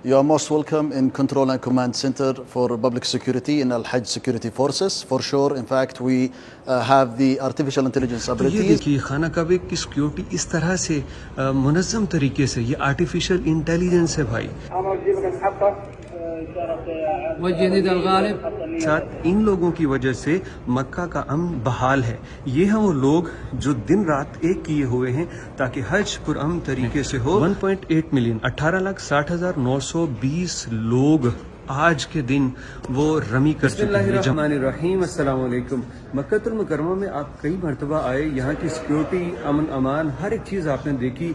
You are most welcome in Control and Command Center for Public Security in Al-Hajj Security Forces. For sure, in fact, we have the artificial intelligence تو یہ abilities. دیکھیے خانہ کعبے کی security اس طرح سے منظم طریقے سے، یہ آرٹیفیشل انٹیلیجنس ہے بھائی. والجديد الغالب ساتھ ان لوگوں کی وجہ سے مکہ کا امن بحال ہے. یہ ہیں وہ لوگ جو دن رات ایک کیے ہوئے ہیں تاکہ حج پرامن طریقے سے ہو. 1.8 ملین 18,60,920 لوگ آج کے دن وہ رمی کر چکے ہیں. بسم اللہ الرحمن الرحیم. السلام علیکم. مکہ المکرمہ میں آپ کئی مرتبہ آئے، یہاں کی سیکیورٹی، امن امان، ہر ایک چیز آپ نے دیکھی.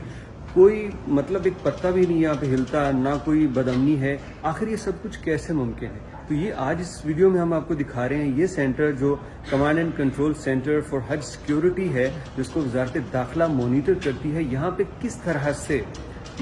کوئی مطلب ایک پتہ بھی نہیں یہاں پہ ہلتا، نہ کوئی بدامنی ہے. آخر یہ سب کچھ کیسے ممکن ہے؟ تو یہ آج اس ویڈیو میں ہم آپ کو دکھا رہے ہیں. یہ سینٹر جو command and control centre for Hajj security ہے، جس کو وزارت داخلہ مانیٹر کرتی ہے، یہاں پہ کس طرح سے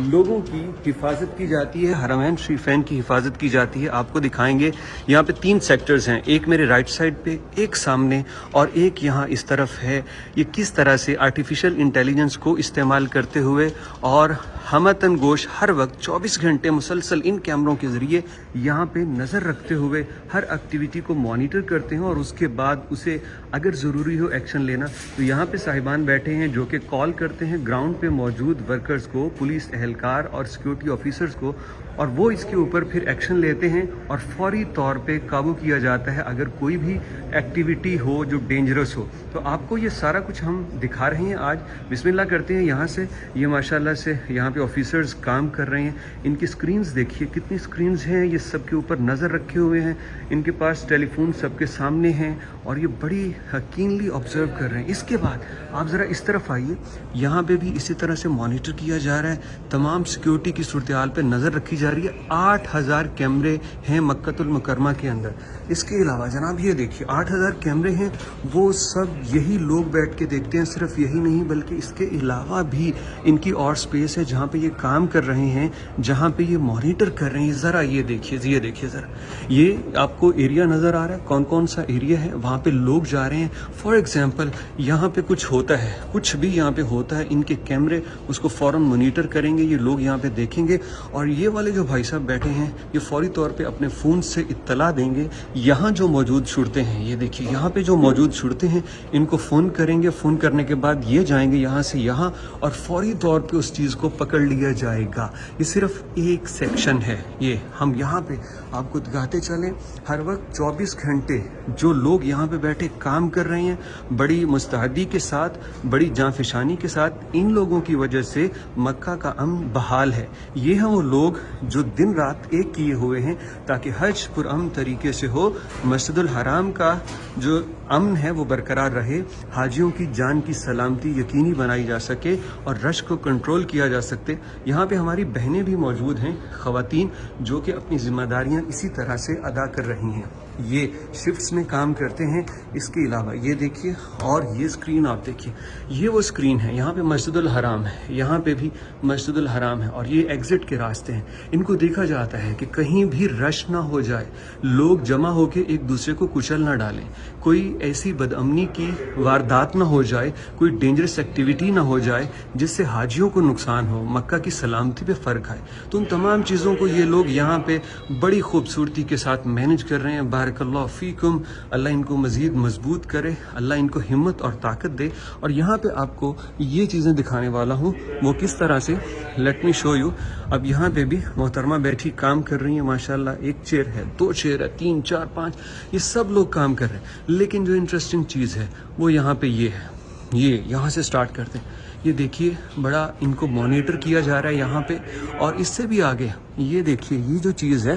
لوگوں کی حفاظت کی جاتی ہے، حرمین شریفین کی حفاظت کی جاتی ہے، آپ کو دکھائیں گے. یہاں پہ 3 سیکٹرز ہیں، ایک میرے رائٹ سائڈ پہ، ایک سامنے اور ایک یہاں اس طرف ہے. یہ کس طرح سے آرٹیفیشل انٹیلیجنس کو استعمال کرتے ہوئے اور ہمتن گوش ہر وقت 24 گھنٹے مسلسل ان کیمروں کے ذریعے یہاں پہ نظر رکھتے ہوئے ہر ایکٹیویٹی کو مانیٹر کرتے ہیں، اور اس کے بعد اسے اگر ضروری ہو ایکشن لینا تو یہاں پہ صاحبان بیٹھے ہیں جو کہ کال کرتے ہیں گراؤنڈ پہ موجود ورکرز کو، پولیس اہلکار اور سیکیورٹی آفیسرز کو، اور وہ اس کے اوپر پھر ایکشن لیتے ہیں اور فوری طور پہ قابو کیا جاتا ہے اگر کوئی بھی ایکٹیویٹی ہو جو ڈینجرس ہو. تو آپ کو یہ سارا کچھ ہم دکھا رہے ہیں آج. بسم اللہ کرتے ہیں یہاں سے. یہ ماشاءاللہ سے یہاں پہ آفیسرز کام کر رہے ہیں. ان کی سکرینز دیکھیے کتنی سکرینز ہیں، یہ سب کے اوپر نظر رکھے ہوئے ہیں. ان کے پاس ٹیلی فون سب کے سامنے ہیں اور یہ بڑی کینلی آبزرو کر رہے ہیں. اس کے بعد آپ ذرا اس طرف آئیے، یہاں پہ بھی اسی طرح سے مانیٹر کیا جا رہا ہے. تمام سیکیورٹی کی صورتحال پہ نظر رکھی جا رہی ہے. 8,000 کیمرے ہیں مکہ المکرمہ کے اندر. اس کے علاوہ جناب یہ دیکھیے 8,000 کیمرے ہیں، وہ سب یہی لوگ بیٹھ کے دیکھتے ہیں. صرف یہی نہیں بلکہ اس کے علاوہ بھی ان کی اور سپیس ہے جہاں پہ یہ کام کر رہے ہیں، جہاں پہ یہ مانیٹر کر رہے ہیں. ذرا یہ دیکھیے ذرا، یہ آپ کو ایریا نظر آ رہا ہے، کون کون سا ایریا ہے، وہاں پہ لوگ جا رہے ہیں. فار ایگزامپل یہاں پہ کچھ ہوتا ہے، کچھ بھی یہاں پہ ہوتا ہے، ان کے کیمرے اس کو فوراً مانیٹر کریں گے، یہ لوگ یہاں پہ دیکھیں گے، اور یہ والے جو بھائی صاحب بیٹھے ہیں یہ فوری طور پہ اپنے فون سے اطلاع دیں گے. یہاں جو موجود شرطے ہیں، یہ دیکھیے یہاں پہ جو موجود شرطے ہیں، ان کو فون کریں گے. فون کرنے کے بعد یہ جائیں گے یہاں سے یہاں اور فوری طور پہ اس چیز کو پکڑ لیا جائے گا. یہ صرف ایک سیکشن ہے. یہ ہم یہاں پہ آپ کو دکھاتے چلیں، ہر وقت 24 گھنٹے جو لوگ یہاں پہ بیٹھے کام کر رہے ہیں بڑی مستعدی کے ساتھ، بڑی جانفشانی کے ساتھ. ان لوگوں کی وجہ سے مکہ کا امن بحال ہے. یہ ہیں وہ لوگ جو دن رات ایک کیے ہوئے ہیں تاکہ حج پرامن طریقے سے ہو، مسجد الحرام کا جو امن ہے وہ برقرار رہے، حاجیوں کی جان کی سلامتی یقینی بنائی جا سکے اور رش کو کنٹرول کیا جا سکتے. یہاں پہ ہماری بہنیں بھی موجود ہیں، خواتین، جو کہ اپنی ذمہ داریاں اسی طرح سے ادا کر رہی ہیں. یہ شفٹس میں کام کرتے ہیں. اس کے علاوہ یہ دیکھیے، اور یہ سکرین آپ دیکھیے، یہ وہ سکرین ہے، یہاں پہ مسجد الحرام ہے، یہاں پہ بھی مسجد الحرام ہے، اور یہ ایگزٹ کے راستے ہیں. ان کو دیکھا جاتا ہے کہ کہیں بھی رش نہ ہو جائے، لوگ جمع ہو کے ایک دوسرے کو کچل نہ ڈالیں، کوئی ایسی بدامنی کی واردات نہ ہو جائے، کوئی ڈینجرس ایکٹیویٹی نہ ہو جائے جس سے حاجیوں کو نقصان ہو، مکہ کی سلامتی پہ فرق آئے. تو ان تمام چیزوں کو یہ لوگ یہاں پہ بڑی خوبصورتی کے ساتھ مینج کر رہے ہیں. بارک اللہ فیکم، اللہ ان کو مزید مضبوط کرے، اللہ ان کو ہمت اور طاقت دے. اور یہاں پہ آپ کو یہ چیزیں دکھانے والا ہوں وہ کس طرح سے. Late me show you. اب یہاں پہ بھی محترمہ بیٹھی کام کر رہی ہیں ماشاءاللہ. 1 چیئر ہے، 2 چیئر ہے، 3 4 5، یہ سب لوگ کام کر رہے ہیں. لیکن جو انٹرسٹنگ چیز ہے وہ یہاں پہ یہ ہے. یہ یہاں سے سٹارٹ کرتے ہیں. یہ دیکھیے بڑا ان کو مانیٹر کیا جا رہا ہے یہاں پہ. اور اس سے بھی آگے یہ دیکھیے، یہ جو چیز ہے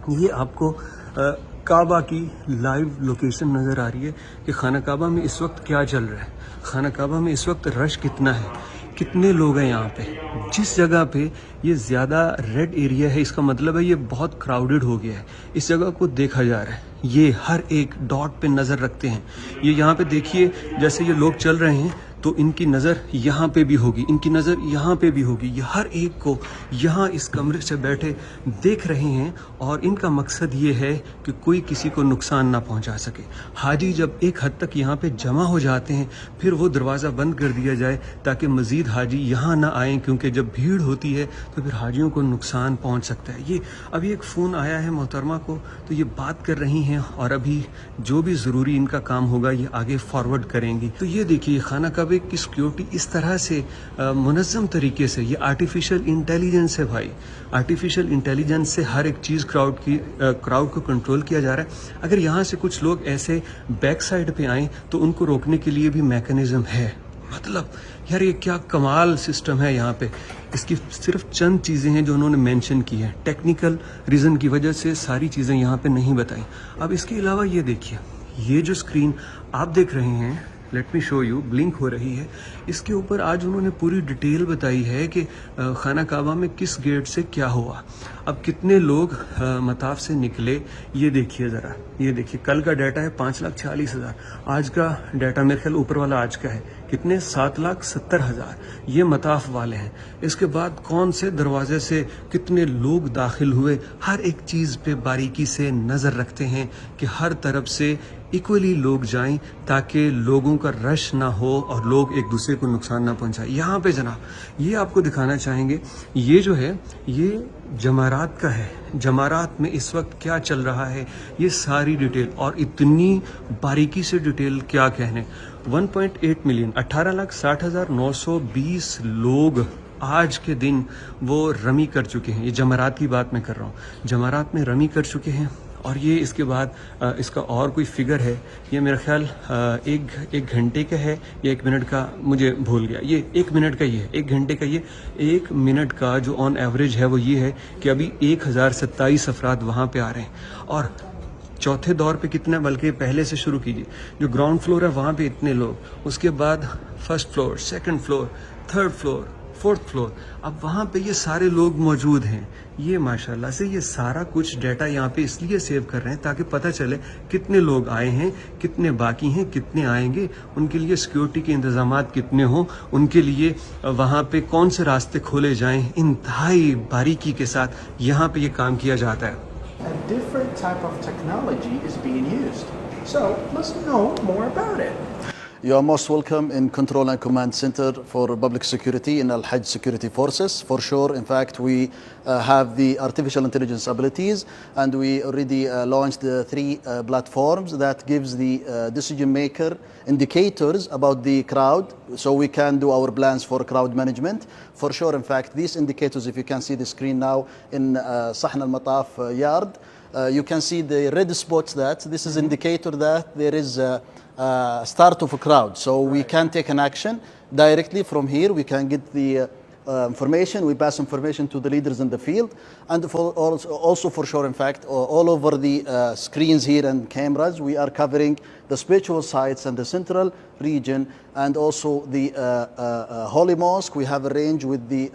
یہ آپ کو کعبہ کی لائیو لوکیشن نظر آ رہی ہے کہ خانہ کعبہ میں اس وقت کیا چل رہا ہے. خانہ کعبہ میں اس وقت رش کتنا ہے، کتنے لوگ ہیں یہاں پہ. جس جگہ پہ یہ زیادہ ریڈ ایریا ہے، اس کا مطلب ہے یہ بہت کراؤڈڈ ہو گیا ہے. اس جگہ کو دیکھا جا رہا ہے. یہ ہر ایک ڈاٹ پہ نظر رکھتے ہیں. یہ یہاں پہ دیکھیے جیسے یہ لوگ چل رہے ہیں تو ان کی نظر یہاں پہ بھی ہوگی, ان کی نظر یہاں پہ بھی ہوگی. یہ ہر ایک کو یہاں اس کمرے سے بیٹھے دیکھ رہے ہیں, اور ان کا مقصد یہ ہے کہ کوئی کسی کو نقصان نہ پہنچا سکے. حاجی جب ایک حد تک یہاں پہ جمع ہو جاتے ہیں پھر وہ دروازہ بند کر دیا جائے تاکہ مزید حاجی یہاں نہ آئیں, کیونکہ جب بھیڑ ہوتی ہے تو پھر حاجیوں کو نقصان پہنچ سکتا ہے. یہ ابھی ایک فون آیا ہے محترمہ کو, تو یہ بات کر رہی ہیں اور ابھی جو بھی ضروری ان کا کام ہوگا یہ آگے فارورڈ کریں گی. تو یہ دیکھیے خانہ کعبہ کی سیکیورٹی اس طرح سے منظم طریقے سے, یہ آرٹیفیشل انٹیلیجنس ہے بھائی, آرٹیفیشل انٹیلیجنس سے ہر ایک چیز کراؤڈ کو کنٹرول کیا جا رہا ہے. اگر یہاں سے کچھ لوگ ایسے بیک سائڈ پہ آئیں تو ان کو روکنے کے لیے بھی میکانزم ہے. مطلب یار یہ کیا کمال سسٹم ہے یہاں پہ. اس کی صرف چند چیزیں ہیں جو انہوں نے مینشن کی ہیں, ٹیکنیکل ریزن کی وجہ سے ساری چیزیں یہاں پہ نہیں بتائیں. اب اس کے علاوہ یہ دیکھیے, یہ جو اسکرین آپ دیکھ رہے ہیں, let me show you, blink ہو رہی ہے, اس کے اوپر آج انہوں نے پوری ڈیٹیل بتائی ہے کہ خانہ کعبہ میں کس گیٹ سے کیا ہوا, اب کتنے لوگ مطاف سے نکلے. یہ دیکھیے ذرا, یہ دیکھیے کل کا ڈیٹا ہے 5,40,000, آج کا ڈیٹا میرے خیال اوپر والا آج کا ہے کتنے 7,70,000, یہ مطاف والے ہیں. اس کے بعد کون سے دروازے سے کتنے لوگ داخل ہوئے, ہر ایک چیز پہ باریکی سے نظر رکھتے ہیں کہ ہر طرف سے ایکولی لوگ جائیں تاکہ لوگوں کا رش نہ ہو اور لوگ ایک دوسرے کو نقصان نہ پہنچائیں. یہاں پہ جناب یہ آپ کو دکھانا چاہیں گے, یہ جو ہے یہ جمارات کا ہے. جمارات میں اس وقت کیا چل رہا ہے یہ ساری ڈیٹیل, اور اتنی باریکی سے ڈیٹیل کیا کہنے. 1.8 ملین 18,60,920 لوگ آج کے دن وہ رمی کر چکے ہیں. یہ جمرات کی بات میں کر رہا ہوں, جمرات میں رمی کر چکے ہیں. اور یہ اس کے بعد اس کا اور کوئی فگر ہے, یہ میرا خیال ایک گھنٹے کا ہے یا 1 منٹ کا, مجھے بھول گیا. یہ 1 منٹ کا یہ ہے, 1 گھنٹے کا یہ, 1 منٹ کا جو آن ایوریج ہے وہ یہ ہے کہ ابھی 1,027 افراد وہاں پہ آ رہے ہیں. اور چوتھے دور پہ کتنا, بلکہ پہلے سے شروع کیجیے, جو گراؤنڈ فلور ہے وہاں پہ اتنے لوگ, اس کے بعد first floor, second floor, third floor, fourth floor, اب وہاں پہ یہ سارے لوگ موجود ہیں. یہ ماشاءاللہ سے یہ سارا کچھ ڈیٹا یہاں پہ اس لیے سیو کر رہے ہیں تاکہ پتہ چلے کتنے لوگ آئے ہیں, کتنے باقی ہیں, کتنے آئیں گے, ان کے لیے سیکیورٹی کے انتظامات کتنے ہوں, ان کے لیے وہاں پہ کون سے راستے کھولے جائیں. انتہائی باریکی کے ساتھ یہاں پہ یہ کام کیا جاتا ہے. A different type of technology is being used. So let's know more about it. You are most welcome in Control and Command Center for Public Security in Al Hajj Security Forces. For sure, in fact, we have the artificial intelligence abilities, and we already launched the 3 platforms that gives the decision maker indicators about the crowd, so we can do our plans for crowd management. For sure, in fact, these indicators, if you can see the screen now in Sahn al-Mataf yard, you can see the red spots. That this is indicator that there is start of a crowd, so we can take an action directly from here. We can get the information, we pass information to the leaders in the field, and also for sure, in fact, all over the screens here and cameras, we are covering the spiritual sites and the central region, and also the Holy Mosque. We have arranged with the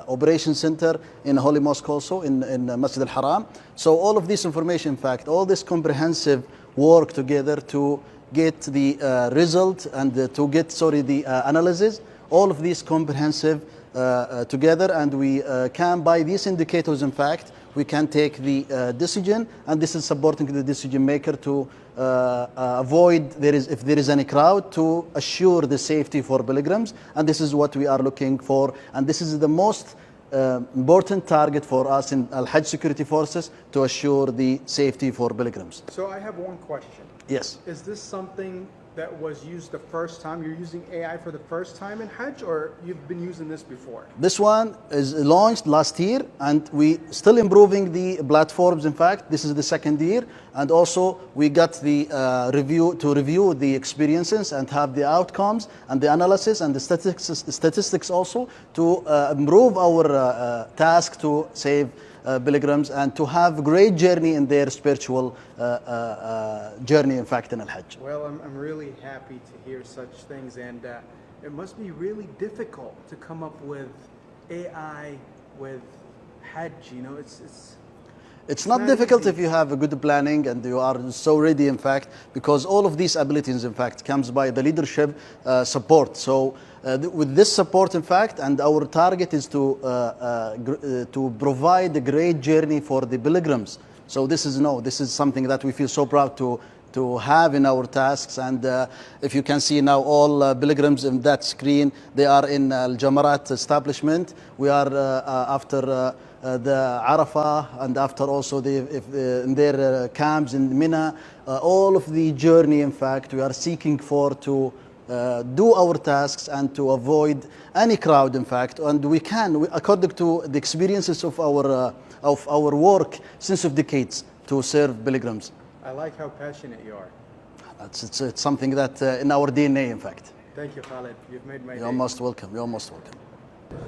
Operation Center in Holy Mosque also in Masjid al-Haram. So all of this information, in fact, all this comprehensive work together to get the result and to get, the analysis, all of these comprehensive together, and we can, by these indicators, in fact, we can take the decision, and this is supporting the decision maker to avoid if there is any crowd, to assure the safety for pilgrims, and this is what we are looking for, and this is the most important target for us in Al Hajj Security Forces, to assure the safety for pilgrims. So I have one question. Yes. Is this something that was used the first time? You're using AI for the first time in Hajj, or you've been using this before? This one is launched last year, and we still improving the platforms. In fact, this is the 2nd year, and also we got the review the experiences and have the outcomes and the analysis and the statistics also to improve our task to save pilgrims and to have a great journey in their spiritual journey, in fact, in Al-Hajj. Well, I'm really happy to hear such things, and it must be really difficult to come up with AI with Hajj, it's It's not difficult if you have a good planning and you are so ready, in fact, because all of these abilities, in fact, comes by the leadership support. So with this support, in fact, and our target is to provide a great journey for the pilgrims. So this is something that we feel so proud to have in our tasks. And if you can see now all pilgrims in that screen, they are in Al Jamarat establishment. We are after the Arafah, and after also in their camps in Mina. All of the journey, in fact, we are seeking to do our tasks and to avoid any crowd, in fact. And we can, according to the experiences of our work since of decades, to serve pilgrims. I like how passionate you are. It's something that in our DNA, in fact. Thank you, Khalid. You've made my day. You're most welcome. You're most welcome.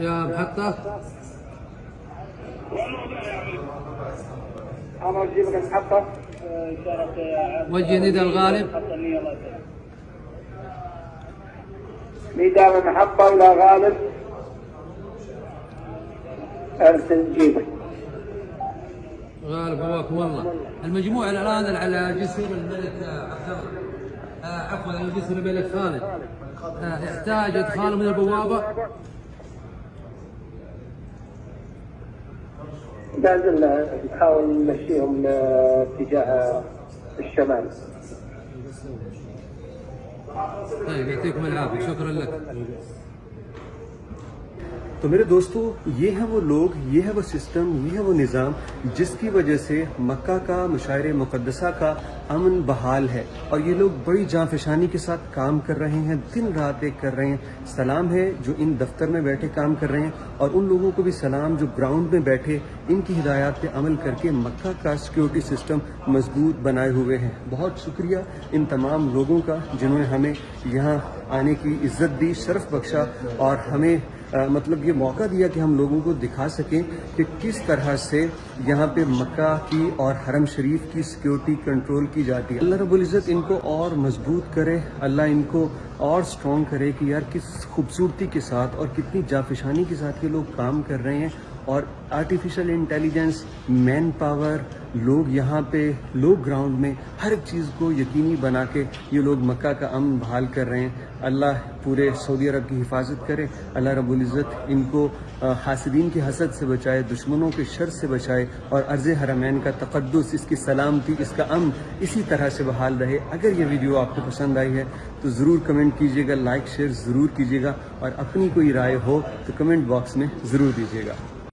يا محطة وجه Nada الغالب نداء محطة إلى غالب أرسل جيبك. غالب هواكم الله. المجموعة الآن على جسر الملك عبد الله، عفوا على جسر الملك خالد، يحتاج إدخال من البوابة. لازم نحاول نمشيهم اتجاه الشمال. طيب يعطيكم العافية، شكرا لك. تو میرے دوستو، یہ ہے وہ لوگ، یہ ہے وہ سسٹم، یہ ہے وہ نظام جس کی وجہ سے مکہ کا مشاعر مقدسہ کا امن بحال ہے، اور یہ لوگ بڑی جانفشانی کے ساتھ کام کر رہے ہیں، دن رات ایک کر رہے ہیں۔ سلام ہے جو ان دفتر میں بیٹھے کام کر رہے ہیں، اور ان لوگوں کو بھی سلام جو گراؤنڈ میں بیٹھے ان کی ہدایات پہ عمل کر کے مکہ کا سیکیورٹی سسٹم مضبوط بنائے ہوئے ہیں۔ بہت شکریہ ان تمام لوگوں کا جنہوں نے ہمیں یہاں آنے کی عزت دی، شرف بخشا، اور ہمیں مطلب یہ موقع دیا کہ ہم لوگوں کو دکھا سکیں کہ کس طرح سے یہاں پہ مکہ کی اور حرم شریف کی سیکیورٹی کنٹرول کی جاتی ہے۔ اللہ رب العزت ان کو اور مضبوط کرے، اللہ ان کو اور سٹرونگ کرے کہ یار کس خوبصورتی کے ساتھ اور کتنی جانفشانی کے ساتھ یہ لوگ کام کر رہے ہیں، اور آرٹیفیشل انٹیلیجنس، مین پاور، لوگ یہاں پہ، لوگ گراؤنڈ میں، ہر ایک چیز کو یقینی بنا کے یہ لوگ مکہ کا امن بحال کر رہے ہیں۔ اللہ پورے سعودی عرب کی حفاظت کرے، اللہ رب العزت ان کو حاسدین کی حسد سے بچائے، دشمنوں کے شر سے بچائے، اور ارض حرمین کا تقدس، اس کی سلامتی، اس کا امن اسی طرح سے بحال رہے۔ اگر یہ ویڈیو آپ کو پسند آئی ہے تو ضرور کمنٹ کیجیے گا، لائک شیئر ضرور کیجیے گا، اور اپنی کوئی رائے ہو تو کمنٹ باکس میں ضرور دیجیے گا۔